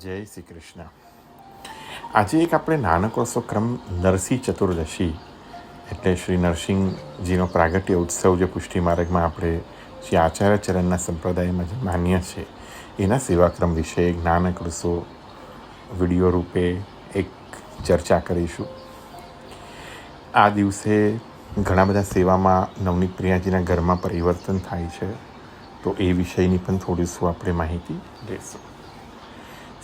જય શ્રી કૃષ્ણ. આજે એક આપણે નાનકડો ક્રમ નરસિંહ ચતુર્દશી એટલે શ્રી નરસિંહજીનો પ્રાગટ્ય ઉત્સવ જે પુષ્ટિ માર્ગમાં આપણે શ્રી આચાર્ય ચરણના સંપ્રદાયમાં જે માન્ય છે એના સેવાક્રમ વિશે એક નાનકડો વિડીયો રૂપે એક ચર્ચા કરીશું. આ દિવસે ઘણા બધા સેવામાં નવનીત પ્રિયાજીના ઘરમાં પરિવર્તન થાય છે, તો એ વિષયની પણ થોડીશું આપણે માહિતી લઈશું.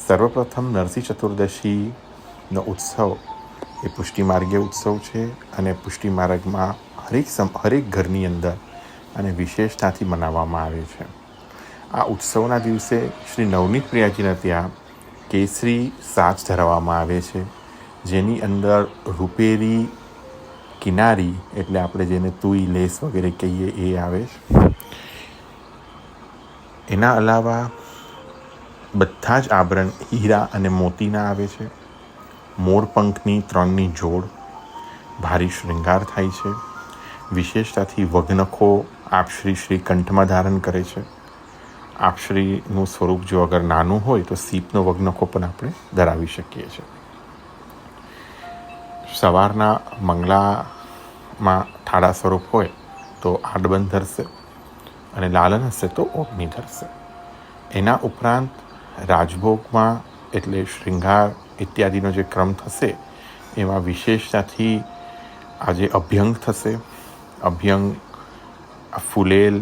સર્વપ્રથમ નરસિંહ ચતુર્દશીનો ઉત્સવ એ પુષ્ટિ માર્ગીય ઉત્સવ છે અને પુષ્ટિ માર્ગમાં હરેક ઘરની અંદર અને વિશેષતાથી મનાવવામાં આવે છે. આ ઉત્સવના દિવસે શ્રી નવનીત પ્રિયાજીના ત્યાં કેસરી સાજ ધરાવવામાં આવે છે, જેની અંદર રૂપેરી કિનારી એટલે આપણે જેને તુઈ લેસ વગેરે કહીએ એ આવે છે. એના અલાવા બધા જ આભરણ હીરા અને મોતીના આવે છે. મોરપંખની 3ની જોડ, ભારી શૃંગાર થાય છે. વિશેષતાથી વગ્નખો આપશ્રી કંઠમાં ધારણ કરે છે. આપશ્રીનું સ્વરૂપ જો અગર નાનું હોય તો સીપનો વગ્નખો પણ આપણે ધરાવી શકીએ છીએ. સવારના મંગલામાં ઠાડા સ્વરૂપ હોય તો આડબંધ ધરશે અને લાલન હશે તો ઓઢણી ધરશે. એના ઉપરાંત રાજભોગમાં એટલે શૃંગાર ઇત્યાદિનો જે ક્રમ થશે એમાં વિશેષતાથી આજે અભ્યંગ થશે. અભ્યંગ ફૂલેલ,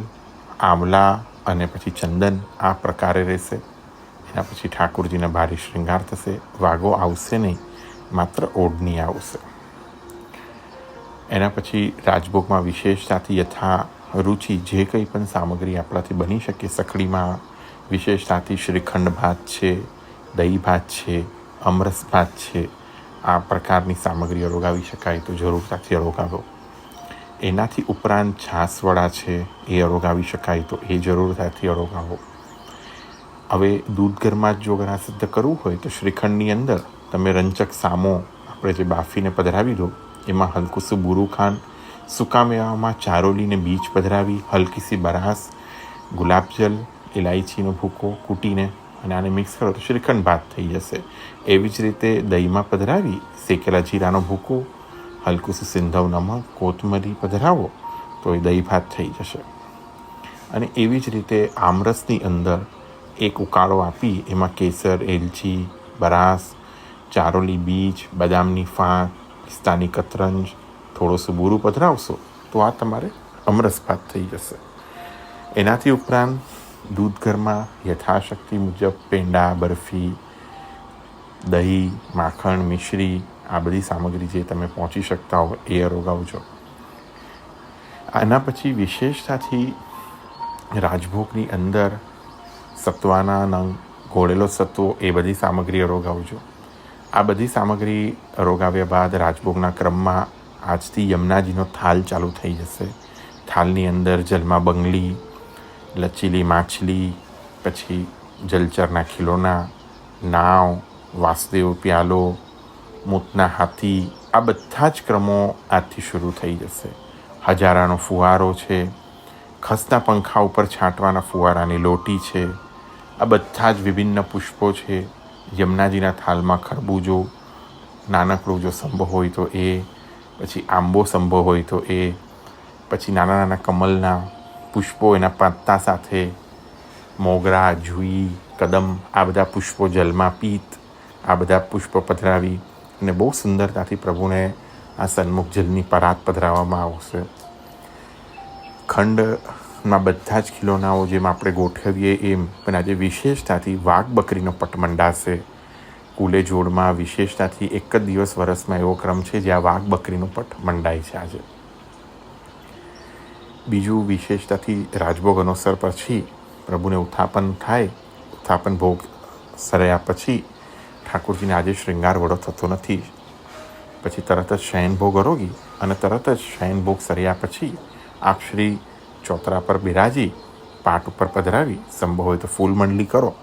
આમલા અને પછી ચંદન આ પ્રકારે રહેશે. એના પછી ઠાકોરજીના ભારી શૃંગાર થશે. વાગો આવશે નહીં, માત્ર ઓઢણી આવશે. એના પછી રાજભોગમાં વિશેષતાથી યથા રુચિ જે કંઈ પણ સામગ્રી આપણાથી બની શકે, સખડીમાં વિશેષતાથી શ્રીખંડ ભાત છે, દહીં ભાત છે, અમરસ ભાત છે, આ પ્રકારની સામગ્રી અરોગાવી શકાય તો જરૂરતાથી અરોગાવો. એનાથી ઉપરાંત છાસવડા છે એ અરોગાવી શકાય તો એ જરૂરતાથી અરોગાવો. હવે દૂધ ઘરમાં જો અગર આ સિદ્ધ કરવું હોય તો શ્રીખંડની અંદર તમે રંચક સામો આપણે જે બાફીને પધરાવી દો, એમાં હલકું બુરું ખાંડ, સૂકા મેવામાં ચારોલીને બીજ પધરાવી, હલકીસી બરાસ, ગુલાબજલ, ઇલાયચીનો ભૂકો કૂટીને અને આને મિક્સ કરો તો શ્રીખંડ ભાત થઈ જશે. એવી જ રીતે દહીંમાં પધરાવી શેકેલા જીરાનો ભૂકો, હલકું સિંધવ નમક, કોથમરી પધરાવો તો એ દહીં ભાત થઈ જશે. અને એવી જ રીતે આમરસની અંદર એક ઉકાળો આપી એમાં કેસર, એલચી, બરાસ, ચારોલી બીજ, બદામની ફાંક, પિસ્તાની કતરંજ, થોડું બુરું પધરાવશો તો આ તમારે અમરસ ભાત થઈ જશે. એનાથી ઉપરાંત દૂધ ઘરમાં યથાશક્તિ મુજબ પેંડા, બરફી, દહીં, માખણ, મિશ્રી આ બધી સામગ્રી જે તમે પહોંચી શકતા હો એ અરોગાવજો. આના પછી વિશેષતાથી રાજભોગની અંદર સત્વાના નંગ, ઘોળેલો સત્વો એ બધી સામગ્રી અરોગાવજો. આ બધી સામગ્રી અરોગાવ્યા બાદ રાજભોગના ક્રમમાં આજથી યમુનાજીનો થાલ ચાલુ થઈ જશે. થાલની અંદર જલમાં બંગલી, લચીલી માછલી, પછી જલચરના ખીલોના, નાવ, વાસુદેવ પ્યાલો, મૂતના હાથી આ બધા જ ક્રમો આજથી શરૂ થઈ જશે. હજારાનો ફુવારો છે, ખસના પંખા ઉપર છાંટવાના ફુવારાની લોટી છે, આ બધા જ વિભિન્ન પુષ્પો છે. યમુનાજીના થાલમાં ખરબૂજો, નાનકડો જો સંભો હોય તો એ, પછી આંબો સંભો હોય તો એ, પછી નાના નાના કમલના પુષ્પો એના પત્તા સાથે, મોગરા, જુઈ, કદમ આ બધા પુષ્પો, જલમાં પીત આ બધા પુષ્પો પધરાવી અને બહુ સુંદરતાથી પ્રભુને આ સન્મુખ જલની પરાત પધરાવવામાં આવશે. ખંડમાં બધા જ ખીલોનાઓ જેમ આપણે ગોઠવીએ એમ પણ આજે વિશેષતાથી વાઘ બકરીનો પટ મંડાશે. કુલે જોડમાં વિશેષતાથી એક જ દિવસ વર્ષમાં એવો ક્રમ છે જ્યાં વાઘ બકરીનો પટ મંડાય છે આજે. બીજું વિશેષતાથી રાજભોગ અનુસાર પછી પ્રભુને ઉત્થાપન થાય. ઉત્થાપન ભોગ સર્યા પછી ઠાકોરજીને આજે શૃંગાર વડો થતો નથી. પછી તરત જ શયન ભોગ અરોગી અને તરત જ શયન ભોગ સર્યા પછી આપ શ્રી ચોતરા પર બિરાજી પાટ ઉપર પધરાવી, સંભવ હોય તો ફૂલ મંડલી કરો,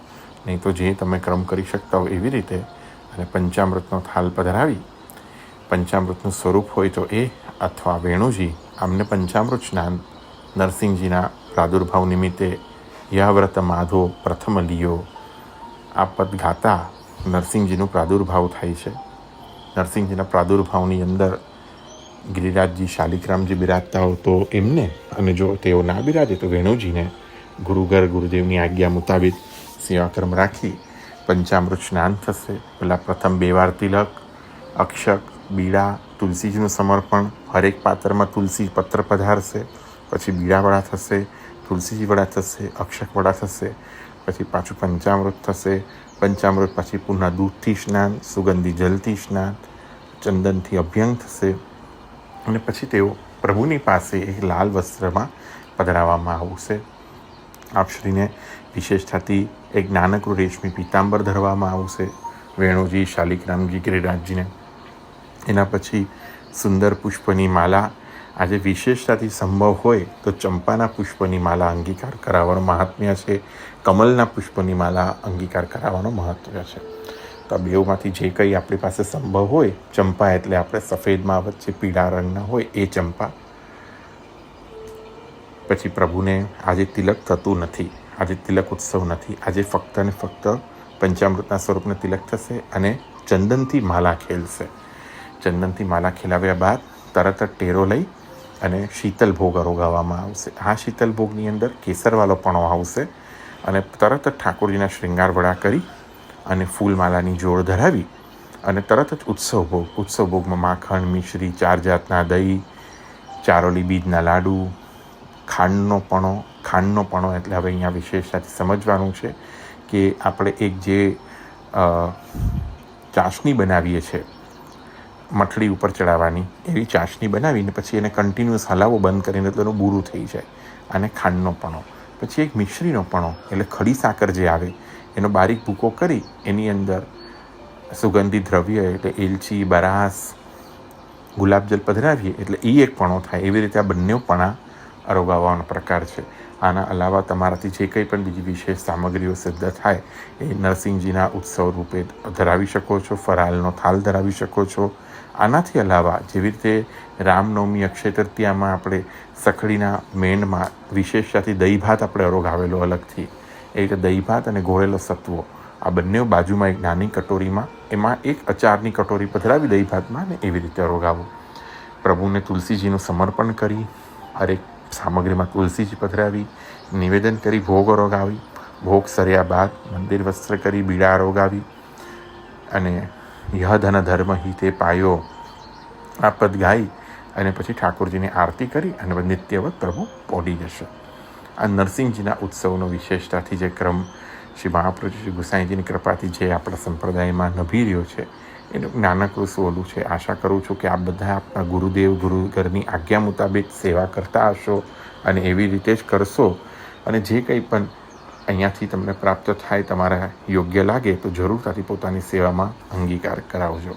નહીં તો જે તમે ક્રમ કરી શકતા હો એવી રીતે, અને પંચામૃતનો થાલ પધરાવી પંચામૃતનું સ્વરૂપ હોય તો એ અથવા વેણુજી આમને પંચામૃત સ્નાન નરસિંહજીના પ્રાદુર્ભાવ નિમિત્તે યહ વ્રત માધો પ્રથમ લિયો આ પદ ગાતા નરસિંહજીનો પ્રાદુર્ભાવ થાય છે. નરસિંહજીના પ્રાદુર્ભાવની અંદર ગિરિરાજજી શાલિગ્રામજી બિરાજતા હો તો એમને, અને જો તેઓ ના બિરાજે તો વેણુજીને ગુરુઘર ગુરુદેવની આજ્ઞા મુતાબિક સેવાક્રમ રાખી પંચામૃત સ્નાન થશે. પહેલાં પ્રથમ 2 વાર તિલક, અક્ષક, બીડા, તુલસીજીનું સમર્પણ. હરેક પાત્રમાં તુલસી પત્ર પધારશે. પછી બીડા વડા થશે, તુલસીજી વડા થશે, અક્ષક વડા થશે. પછી પાછું પંચામૃત થશે. પંચામૃત પછી પુનઃ દૂધથી સ્નાન, સુગંધી જલથી સ્નાન, ચંદનથી અભ્યંગ થશે. અને પછી તેઓ પ્રભુની પાસે એક લાલ વસ્ત્રમાં પધરાવવામાં આવશે. આપશ્રીને વિશેષતાથી એક નાનકડું રેશમી પીતાંબર ધરવામાં આવશે. વેણુજી, શાલિગ્રામજી, ગિરિરાજજીને. એના પછી સુંદર પુષ્પની માલા. આજે વિશેષતાથી સંભવ હોય તો ચંપાના પુષ્પની માલા અંગીકાર કરાવવાનો મહાત્મ્ય છે. કમલના પુષ્પની માલા અંગીકાર કરાવવાનો મહત્વ છે. તો આ બેઉમાંથી જે કંઈ આપણી પાસે સંભવ હોય, ચંપા એટલે આપણે સફેદમાં વચ્ચે પીળા રંગના હોય એ ચંપા. પછી પ્રભુને આજે તિલક થતું નથી, આજે તિલક ઉત્સવ નથી. આજે ફક્ત ને ફક્ત પંચામૃતના સ્વરૂપને તિલક થશે અને ચંદનથી માલા ખેલશે. ચંદનથી માલા ખેલાવ્યા બાદ તરત જ ટેરો લઈ અને શીતલ ભોગ અરોગાવવામાં આવશે. આ શીતલ ભોગની અંદર કેસરવાળો પણો આવશે અને તરત જ ઠાકોરજીના શૃંગાર વડા કરી અને ફૂલમાલાની જોડ ધરાવી અને તરત જ ઉત્સવ ભોગમાં માખણ, મિશ્રી, 4 જાતના દહીં, ચારોલી બીજના લાડુ, ખાંડનો પણો એટલે હવે અહીંયા વિશેષતાથી સમજવાનું છે કે આપણે એક જે ચાસણી બનાવીએ છીએ મઠડી ઉપર ચડાવવાની, એવી ચાસણી બનાવીને પછી એને કન્ટિન્યુઅસ હલાવો બંધ કરીને એટલે એનું બૂરું થઈ જાય. અને ખાંડનો પણો. પછી એક મિશ્રીનો પણો એટલે ખડી સાકર જે આવે એનો બારીક ભૂકો કરી એની અંદર સુગંધી દ્રવ્ય એટલે એલચી, બરાસ, ગુલાબજલ પધરાવીએ એટલે એ એક પણો થાય. એવી રીતે આ બંને પણા અરોગાવવાનો પ્રકાર છે. આના અલાવા તમારાથી જે કંઈ પણ બીજી વિશેષ સામગ્રીઓ સિદ્ધ થાય એ નરસિંહજીના ઉત્સવ રૂપે ધરાવી શકો છો. ફરાળનો થાળ ધરાવી શકો છો. આનાથી અલાવા જેવી રીતે રામનવમી, અક્ષય તૃતીયામાં આપણે સખડીના મેનમાં વિશેષતાથી દહીં ભાત આપણે અરોગાવેલો અલગથી, એ રીતે દહીં ભાત અને ગોળેલો સત્વો આ બંને બાજુમાં એક નાની કટોરીમાં, એમાં એક અચારની કટોરી પધરાવી દહીં ભાતમાં ને એવી રીતે અરોગાવો. પ્રભુને તુલસીજીનું સમર્પણ કરી હરેક સામગ્રીમાં તુલસીજી પધરાવી નિવેદન કરી ભોગ અરોગાવી. ભોગ સર્યા બાદ મંદિર વસ્ત્ર કરી બીડા અરોગાવી અને યહ ધન ધર્મ હિતે પાયો આ પદ ગાઈ અને પછી ઠાકોરજીની આરતી કરી અને નિત્યવત પ્રભુ પહોંચી જશે. આ નરસિંહજીના ઉત્સવનો વિશેષતાથી જે ક્રમ શ્રી મહાપ્રભુજી ગુસાઈજીની કૃપાથી જે આપણા સંપ્રદાયમાં નભી રહ્યો છે એનું નાનકડું સોલું છે. આશા કરું છું કે આપ બધા આપણા ગુરુદેવ ગુરુઘરની આજ્ઞા મુતાબિક સેવા કરતા હશો અને એવી રીતે જ કરશો. અને જે કંઈ પણ અહીંયાથી તમને પ્રાપ્ત થાય, તમારા યોગ્ય લાગે તો જરૂરતાથી પોતાની સેવામાં અંગીકાર કરાવજો.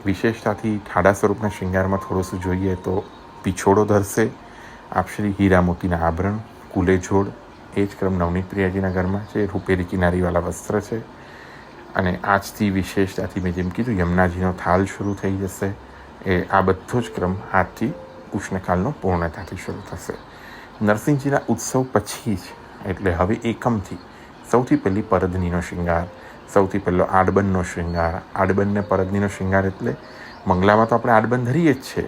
વિશેષતાથી ઠાડા સ્વરૂપના શૃંગારમાં થોડું જોઈએ તો પીછોડો ધરશે. આપશ્રી હીરા મોતીના આભરણ, કુલે જોડ, એ જ ક્રમ નવનીત પ્રિયાજીના ઘરમાં છે. રૂપેરી કિનારીવાળા વસ્ત્ર છે. અને આજથી વિશેષતાથી મેં જેમ કીધું યમુનાજીનો થાલ શરૂ થઈ જશે. આ બધો જ ક્રમ આજથી ઉષ્ણકાલનો પૂર્ણતાથી શરૂ થશે. નરસિંહજીના ઉત્સવ પછી જ એટલે હવે એકમથી સૌથી પહેલી પરદનીનો શૃંગાર, સૌથી પહેલો આડબનનો શૃંગાર. આડબનને પરદનીનો શૃંગાર એટલે મંગલામાં તો આપણે આડબન ધરીએ જ છે,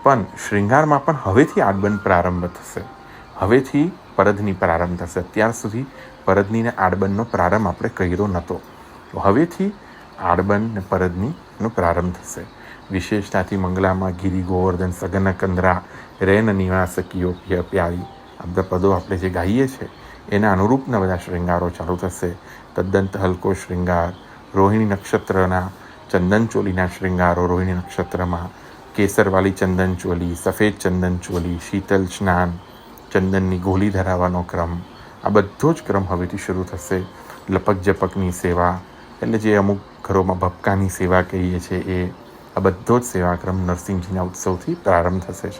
પણ શૃંગારમાં પણ હવેથી આડબન પ્રારંભ થશે. હવેથી પરદની પ્રારંભ થશે. અત્યાર સુધી પરદનીને આડબનનો પ્રારંભ આપણે કર્યો નહોતો. તો હવેથી આડબન ને પરદનીનો પ્રારંભ થશે. વિશેષતાથી મંગલામાં ગિરી ગોવર્ધન સગન કંદરા રેન નિવાસ કિયો પ્યારી આ બધા પદો આપણે જે ગાઈએ છીએ એના અનુરૂપના બધા શૃંગારો ચાલુ થશે. તદ્દંત હલકો શૃંગાર, રોહિણી નક્ષત્રના ચંદનચોલીના શૃંગારો, રોહિણી નક્ષત્રમાં કેસરવાળી ચંદનચોલી, સફેદ ચંદનચોલી, શીતલ સ્નાન, ચંદનની ગોલી ધરાવવાનો ક્રમ, આ બધો જ ક્રમ હવેથી શરૂ થશે. લપક જપકની સેવા એટલે જે અમુક ઘરોમાં ભપકાની સેવા કહીએ છીએ એ આ બધો જ સેવાક્રમ નરસિંહજીના ઉત્સવથી પ્રારંભ થશે.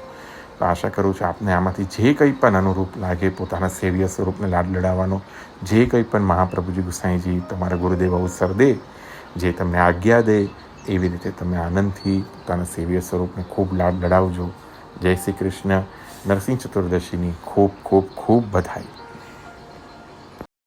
તો આશા કરું છું આપને આમાંથી જે કંઈ પણ અનુરૂપ લાગે, પોતાના સેવ્ય સ્વરૂપને લાડ લડાવવાનો જે કંઈ પણ મહાપ્રભુજી ગુસાઈજી તમારા ગુરુદેવ અવસર દે, જે તમને આજ્ઞા દે, એવી રીતે તમે આનંદથી પોતાના સેવ્ય સ્વરૂપને ખૂબ લાડ લડાવજો. જય શ્રી કૃષ્ણ. નરસિંહ ચતુર્દશીની ખૂબ ખૂબ ખૂબ બધાઈ.